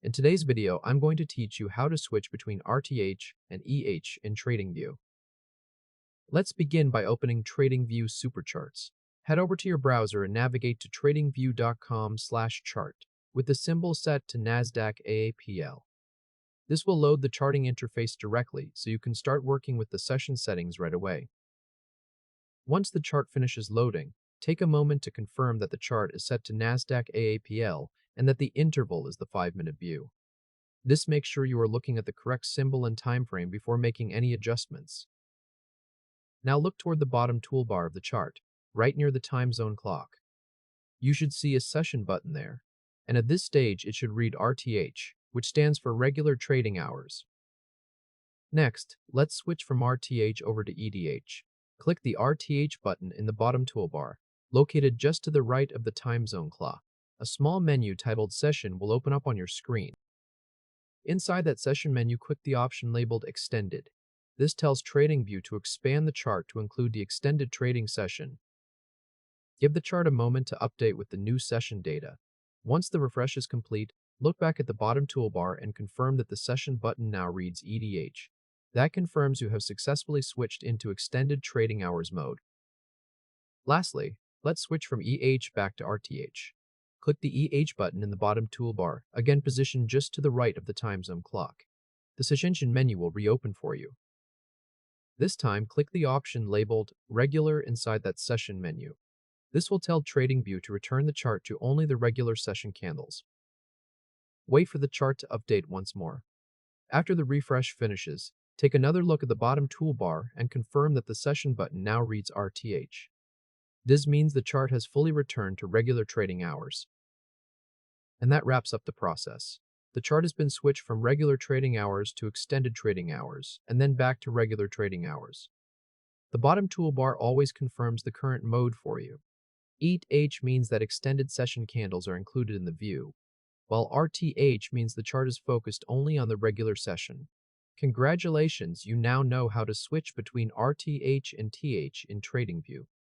In today's video, I'm going to teach you how to switch between RTH and EH in TradingView. Let's begin by opening TradingView Supercharts. Head over to your browser and navigate to tradingview.com/chart with the symbol set to NASDAQ AAPL. This will load the charting interface directly so you can start working with the session settings right away. Once the chart finishes loading, take a moment to confirm that the chart is set to NASDAQ AAPL and that the interval is the 5-minute view. This makes sure you are looking at the correct symbol and time frame before making any adjustments. Now look toward the bottom toolbar of the chart, right near the time zone clock. You should see a session button there, and at this stage it should read RTH, which stands for regular trading hours. Next, let's switch from RTH over to ETH. Click the RTH button in the bottom toolbar, located just to the right of the time zone clock. A small menu titled Session will open up on your screen. Inside that session menu, click the option labeled Extended. This tells TradingView to expand the chart to include the extended trading session. Give the chart a moment to update with the new session data. Once the refresh is complete, look back at the bottom toolbar and confirm that the session button now reads ETH. That confirms you have successfully switched into extended trading hours mode. Lastly, let's switch from EH back to RTH. Click the EH button in the bottom toolbar, again positioned just to the right of the time zone clock. The session menu will reopen for you. This time, click the option labeled Regular inside that session menu. This will tell TradingView to return the chart to only the regular session candles. Wait for the chart to update once more. After the refresh finishes, take another look at the bottom toolbar and confirm that the session button now reads RTH. This means the chart has fully returned to regular trading hours. And that wraps up the process. The chart has been switched from regular trading hours to extended trading hours, and then back to regular trading hours. The bottom toolbar always confirms the current mode for you. ETH means that extended session candles are included in the view, while RTH means the chart is focused only on the regular session. Congratulations, you now know how to switch between RTH and TH in TradingView.